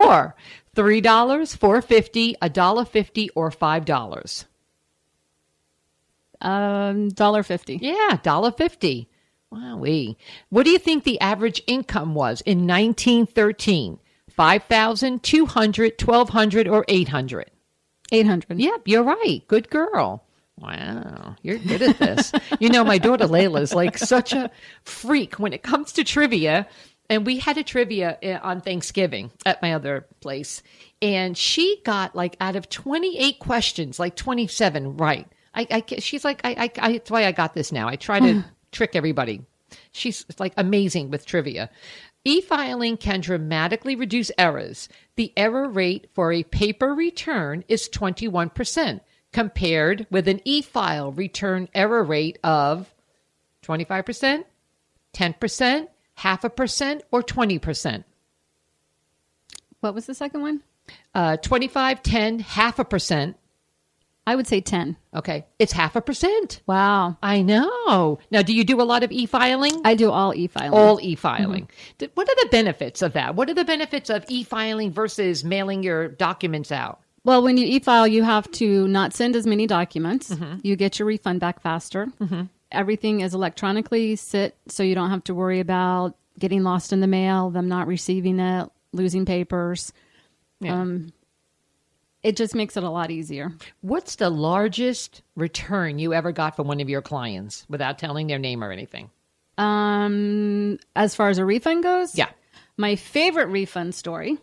more. $3, $4.50, $1.50, or $5. $1.50. Yeah, $1.50. Wowee. What do you think the average income was in 1913? 5,000, 200, 1,200, or 800? 800. Yep, you're right. Good girl. Wow, you're good at this. You know, my daughter Layla is like such a freak when it comes to trivia. And we had a trivia on Thanksgiving at my other place. And she got like out of 28 questions, like 27 right. She's like, that's why I got this now. I try to trick everybody. She's like amazing with trivia. E-filing can dramatically reduce errors. The error rate for a paper return is 21%, compared with an e-file return error rate of 25%, 10%, 0.5%, or 20%. What was the second one? 25, 10, 0.5%. I would say 10. Okay. It's 0.5%. Wow. I know. Now, do you do a lot of e-filing? I do all e-filing. All e-filing. Mm-hmm. What are the benefits of that? What are the benefits of e-filing versus mailing your documents out? Well, when you e-file, you have to not send as many documents. Mm-hmm. You get your refund back faster. Mm-hmm. Everything is electronically sit, so you don't have to worry about getting lost in the mail, them not receiving it, losing papers. Yeah. It just makes it a lot easier. What's the largest return you ever got from one of your clients without telling their name or anything? As far as a refund goes? Yeah. My favorite refund story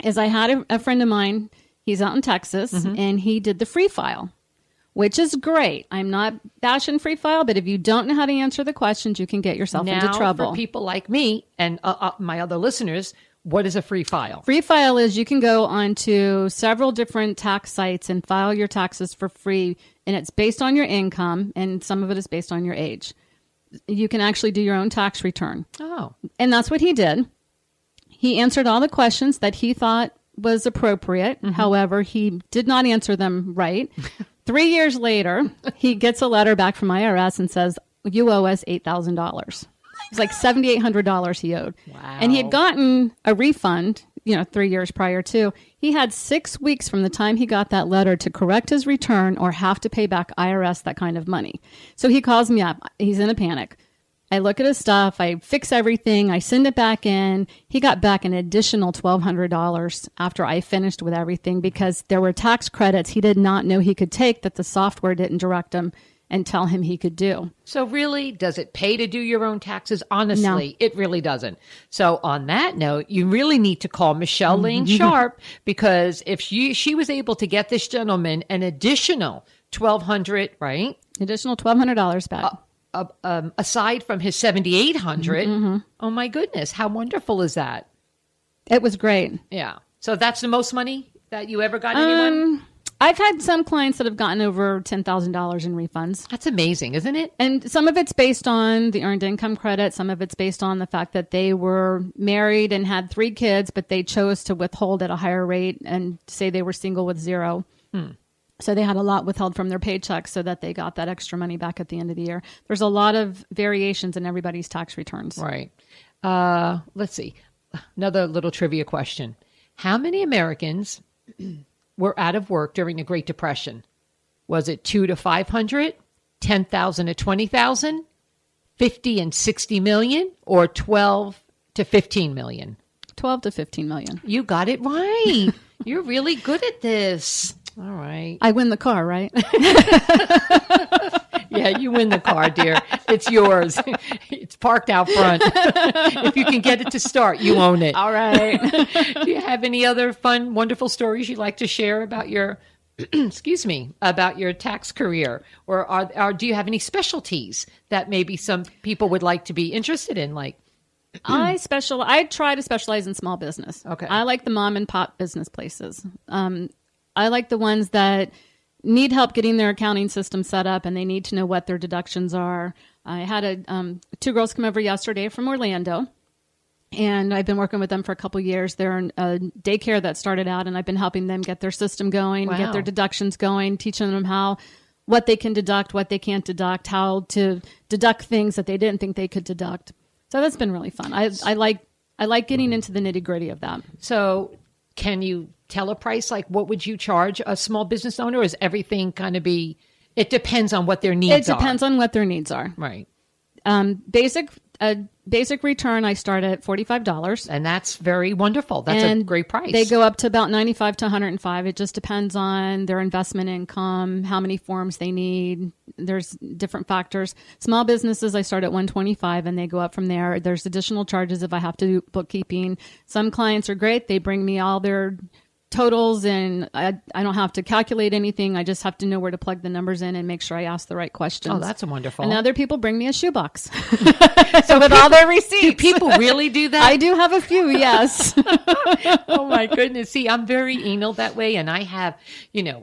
is I had a friend of mine, he's out in Texas, and he did the free file, which is great. I'm not bashing free file, but if you don't know how to answer the questions, you can get yourself into trouble. Now, for people like me and my other listeners, what is a free file? Free file is you can go onto several different tax sites and file your taxes for free, and it's based on your income, and some of it is based on your age. You can actually do your own tax return. Oh. And that's what he did. He answered all the questions that he thought was appropriate. Mm-hmm. However, he did not answer them right. 3 years later, he gets a letter back from IRS and says, you owe us $8,000. It's like $7,800 he owed. Wow. And he had gotten a refund, 3 years prior to. He had 6 weeks from the time he got that letter to correct his return or have to pay back IRS that kind of money. So he calls me up. He's in a panic. I look at his stuff. I fix everything. I send it back in. He got back an additional $1,200 after I finished with everything because there were tax credits he did not know he could take that the software didn't direct him and tell him he could do. So really, does it pay to do your own taxes? Honestly, It really doesn't. So on that note, you really need to call Michelle Lane Sharpe because if she was able to get this gentleman an additional $1,200, right? Additional $1,200 back. Aside from his $7,800, oh my goodness, how wonderful is that? It was great. Yeah. So that's the most money that you ever got anyone? I've had some clients that have gotten over $10,000 in refunds. That's amazing, isn't it? And some of it's based on the earned income credit. Some of it's based on the fact that they were married and had 3 kids, but they chose to withhold at a higher rate and say they were single with 0. So they had a lot withheld from their paychecks so that they got that extra money back at the end of the year. There's a lot of variations in everybody's tax returns. Right. Let's see. Another little trivia question. How many Americans were out of work during the Great Depression? Was it 2 to 500, 10,000 to 20,000, 50 and 60 million, or 12 to 15 million? 12 to 15 million. You got it right. You're really good at this. All right. I win the car, right? Yeah, you win the car, dear. It's yours. It's parked out front. If you can get it to start, you own it. All right. Do you have any other fun, wonderful stories you'd like to share about your, about your tax career? Or do you have any specialties that maybe some people would like to be interested in? Like, I try to specialize in small business. Okay. I like the mom and pop business places. I like the ones that need help getting their accounting system set up and they need to know what their deductions are. I had 2 girls come over yesterday from Orlando, and I've been working with them for a couple years. They're in a daycare that started out, and I've been helping them get their system going, get their deductions going, teaching them what they can deduct, what they can't deduct, how to deduct things that they didn't think they could deduct. So that's been really fun. I like I like getting into the nitty gritty of that. So can you tell a price? Like, what would you charge a small business owner? Or is everything kind of it depends on what their needs are? It depends on what their needs are. Right. Basic return, I start at $45. And that's very wonderful. That's a great price. They go up to about $95 to $105. It just depends on their investment income, how many forms they need. There's different factors. Small businesses, I start at $125 and they go up from there. There's additional charges if I have to do bookkeeping. Some clients are great. They bring me all their totals and I don't have to calculate anything. I just have to know where to plug the numbers in and make sure I ask the right questions. Oh, that's wonderful. And other people bring me a shoebox. So with all their receipts. Do people really do that? I do have a few, yes. Oh my goodness. See, I'm very anal that way. And I have,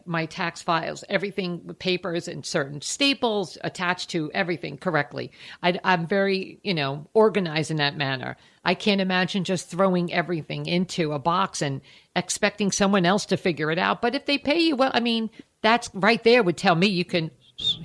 my tax files, everything with papers and certain staples attached to everything correctly. I'm very, organized in that manner. I can't imagine just throwing everything into a box and expecting someone else to figure it out. But if they pay you, well, I mean, that's right there would tell me you can,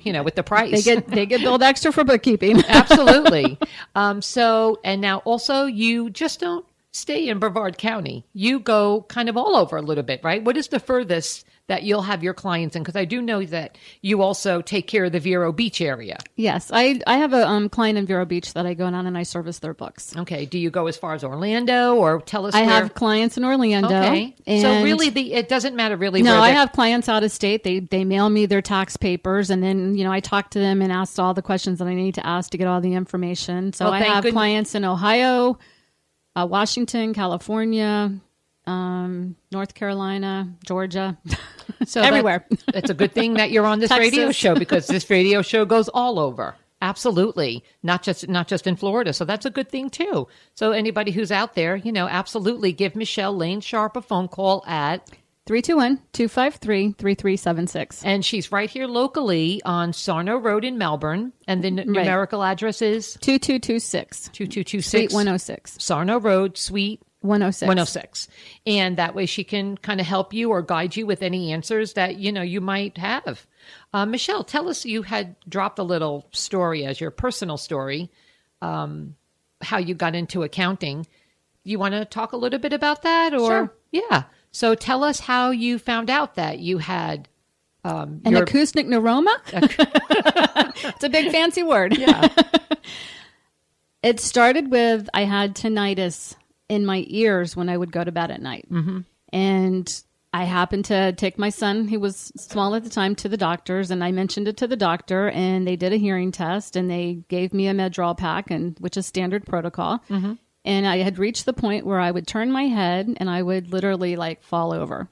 with the price. They get billed extra for bookkeeping. Absolutely. And now also you just don't stay in Brevard County. You go kind of all over a little bit, right? What is the furthest that you'll have your clients in? Because I do know that you also take care of the Vero Beach area. Yes, I have a client in Vero Beach that I go down and I service their books. Okay. Do you go as far as Orlando or tell us I have clients in Orlando. Okay. So really, it doesn't matter really. No, I have clients out of state. They mail me their tax papers and then, I talk to them and ask all the questions that I need to ask to get all the information. So I have clients in Ohio, Washington, California, North Carolina, Georgia, so everywhere. It's a good thing that you're on this radio show because this radio show goes all over. Absolutely. Not just in Florida. So that's a good thing too. So anybody who's out there, absolutely give Michelle Lane Sharpe a phone call at 321-253-3376. And she's right here locally on Sarno Road in Melbourne. And the numerical address is 2226. 2226. Suite 106. Sarno Road, Suite 106. 106. And that way she can kind of help you or guide you with any answers that, you might have. Michelle, tell us, you had dropped a little story as your personal story, how you got into accounting. You want to talk a little bit about that? Or Sure. Yeah. So tell us how you found out that you had an acoustic neuroma. It's a big fancy word. Yeah. It started with I had tinnitus in my ears when I would go to bed at night. Mm-hmm. And I happened to take my son, he was small at the time, to the doctors, and I mentioned it to the doctor, and they did a hearing test, and they gave me a Medrol pack, which is standard protocol. Mm-hmm. And I had reached the point where I would turn my head, and I would literally fall over.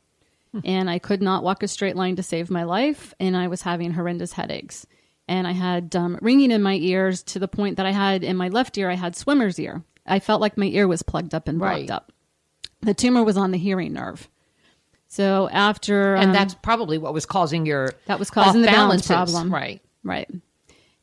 And I could not walk a straight line to save my life, and I was having horrendous headaches. And I had ringing in my ears to the point that I had, in my left ear, I had swimmer's ear. I felt like my ear was plugged up and blocked up. The tumor was on the hearing nerve. So after... and that's probably what was causing your... That was causing the balance balances. problem. Right. Right.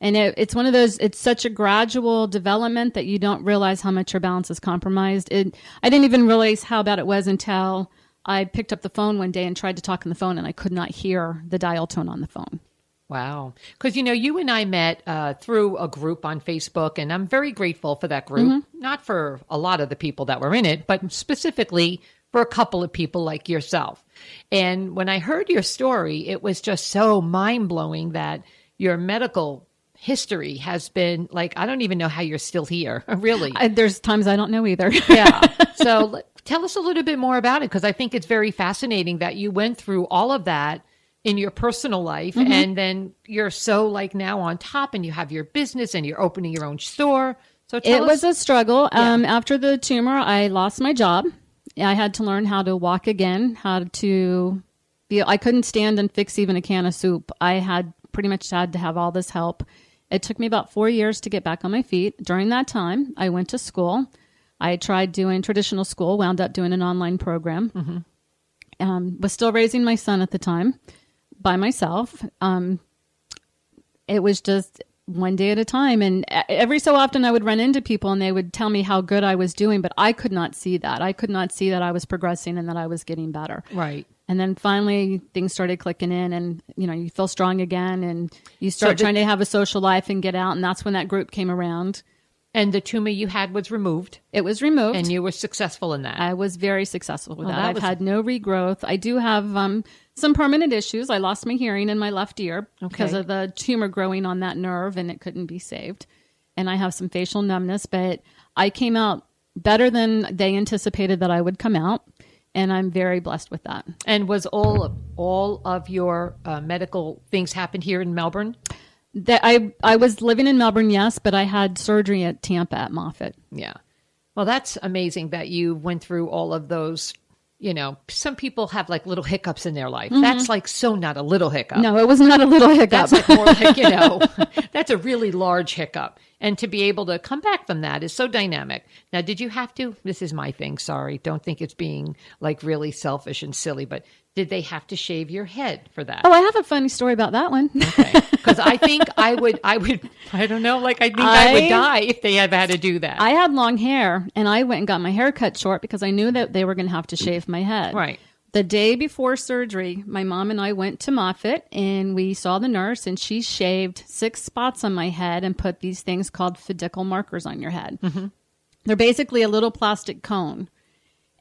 And it's one of those, it's such a gradual development that you don't realize how much your balance is compromised. I didn't even realize how bad it was until I picked up the phone one day and tried to talk on the phone, and I could not hear the dial tone on the phone. Wow. Because, you and I met through a group on Facebook, and I'm very grateful for that group. Mm-hmm. Not for a lot of the people that were in it, but specifically for a couple of people like yourself. And when I heard your story, it was just so mind-blowing that your medical history has been I don't even know how you're still here, really. There's times I don't know either. Yeah. So tell us a little bit more about it, because I think it's very fascinating that you went through all of that in your personal life. Mm-hmm. And then you're so now on top, and you have your business and you're opening your own store. So tell us. It was a struggle. Yeah. After the tumor, I lost my job. I had to learn how to walk again, I couldn't stand and fix even a can of soup. I had pretty much had to have all this help. It took me about 4 years to get back on my feet. During that time, I went to school. I tried doing traditional school, wound up doing an online program. Mm-hmm. Was still raising my son at the time by myself. It was just one day at a time. And every so often I would run into people and they would tell me how good I was doing, but I could not see that. I could not see that I was progressing and that I was getting better. Right. And then finally things started clicking in, and, you feel strong again, and you start trying to have a social life and get out. And that's when that group came around. And the tumor you had was removed. It was removed. And you were successful in that. I was very successful with that. that was- I've had no regrowth. I do have some permanent issues. I lost my hearing in my left ear because of the tumor growing on that nerve, and it couldn't be saved. And I have some facial numbness, but I came out better than they anticipated that I would come out. And I'm very blessed with that. And was all of your medical things happened here in Melbourne? That I was living in Melbourne, yes, but I had surgery at Tampa at Moffitt. Yeah. Well, that's amazing that you went through all of those. You know, some people have like little hiccups in their life. That's like so not a little hiccup. No, it was not a little hiccup. That's like more like, that's a really large hiccup. And to be able to come back from that is so dynamic. Now, did you have to, this is my thing, sorry, don't think it's being like really selfish and silly, but did they have to shave your head for that? Oh, I have a funny story about that one. Okay. Because I think I would, I don't know, like I think I would die if they had had to do that. I had long hair, and I went and got my hair cut short because I knew that they were going to have to shave my head. Right. The day before surgery, my mom and I went to Moffitt, and we saw the nurse, and she shaved 6 spots on my head and put these things called fidical markers on your head. Mm-hmm. They're basically a little plastic cone,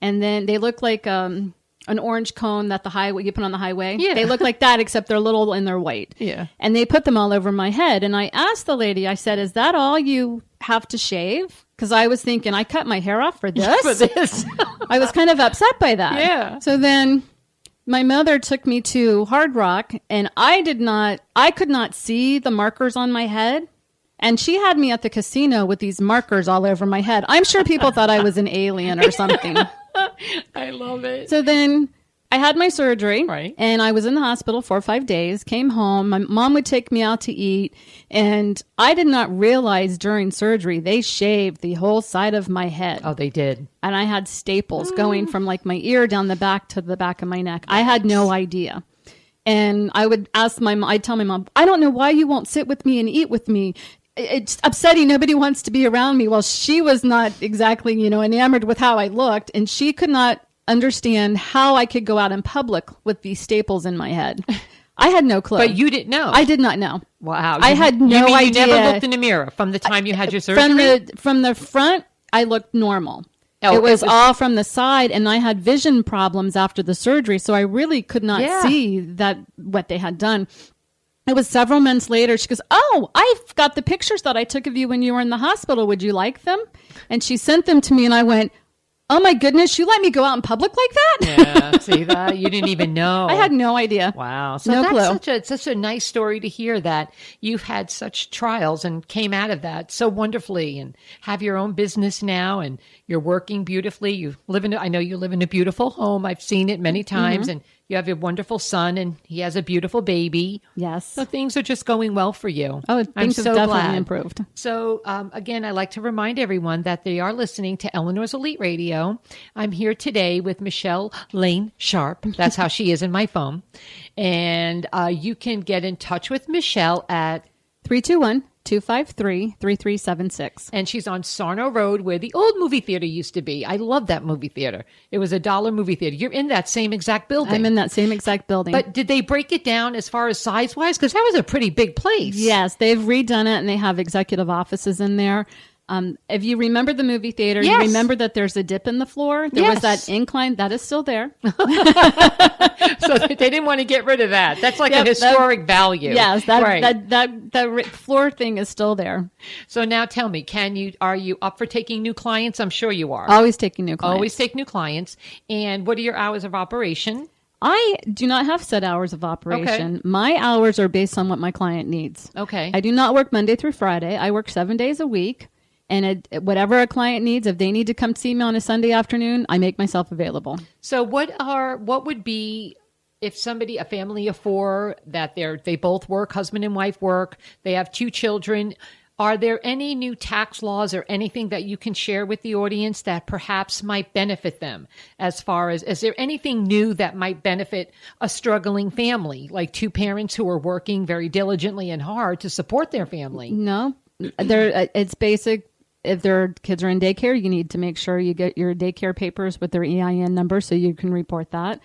and then they look like an orange cone that you put on the highway. Yeah. They look like that, except they're little and they're white. Yeah. And they put them all over my head, and I asked the lady, I said, "Is that all you have to shave?" Because I was thinking, I cut my hair off for this. For this. I was kind of upset by that. Yeah. So then my mother took me to Hard Rock, and I could not see the markers on my head. And she had me at the casino with these markers all over my head. I'm sure people thought I was an alien or something. I love it. So then I had my surgery, Right. and I was in the hospital 4 or 5 days, came home. My mom would take me out to eat, and I did not realize during surgery they shaved the whole side of my head. Oh, they did. And I had staples going from like my ear down the back to the back of my neck. I had no idea. And I would ask I'd tell my mom, "I don't know why you won't sit with me and eat with me. It's upsetting. Nobody wants to be around me." Well, she was not exactly, enamored with how I looked, and she could not understand how I could go out in public with these staples in my head. I had no clue. But you didn't know. I did not know. Wow. I had no idea. You never looked in the mirror from the time you had your surgery? From the front, I looked normal. Oh, it was all from the side, and I had vision problems after the surgery, so I really could not see what they had done. It was several months later. She goes, "Oh, I've got the pictures that I took of you when you were in the hospital. Would you like them?" And she sent them to me, and I went, "Oh my goodness, you let me go out in public like that?" Yeah, see that? You didn't even know. I had no idea. Wow. So No that's such a nice story to hear, that you've had such trials and came out of that so wonderfully, and have your own business now, and you're working beautifully. I know you live in a beautiful home. I've seen it many times, and you have a wonderful son, and he has a beautiful baby. Yes. So things are just going well for you. Oh, I'm things so have definitely glad. improved. So, again, I like to remind everyone that they are listening to Eleanor's Elite Radio. I'm here today with Michelle Lane Sharpe. That's how she is in my phone. And you can get in touch with Michelle at 321-253-3376. And she's on Sarno Road, where the old movie theater used to be. I love that movie theater. It was $1 movie theater. You're in that same exact building. I'm in that same exact building. But did they break it down as far as size-wise? Because that was a pretty big place. Yes, they've redone it, and they have executive offices in there. If you remember the movie theater, Yes. you remember that there's a dip in the floor. There was that incline. That is still there. So they didn't want to get rid of that. That's like a historic value. Yes, that floor thing is still there. So now tell me, are you up for taking new clients? I'm sure you are. Always taking new clients. Always take new clients. And what are your hours of operation? I do not have set hours of operation. Okay. My hours are based on what my client needs. Okay. I do not work Monday through Friday. I work 7 days a week. And whatever a client needs, if they need to come see me on a Sunday afternoon, I make myself available. So what would be, if a family of 4, that they both work, husband and wife work, they have 2 children, are there any new tax laws or anything that you can share with the audience that perhaps might benefit them? As far as, is there anything new that might benefit a struggling family, like 2 parents who are working very diligently and hard to support their family? No, it's basic. If their kids are in daycare, you need to make sure you get your daycare papers with their EIN number so you can report that,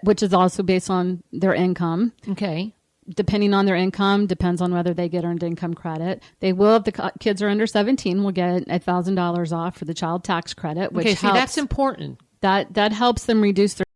which is also based on their income. Okay. depending on their income, depends on whether they get earned income credit. They will, if the kids are under 17, will get $1,000 off for the child tax credit, which okay, see, helps. that's important. That helps them reduce their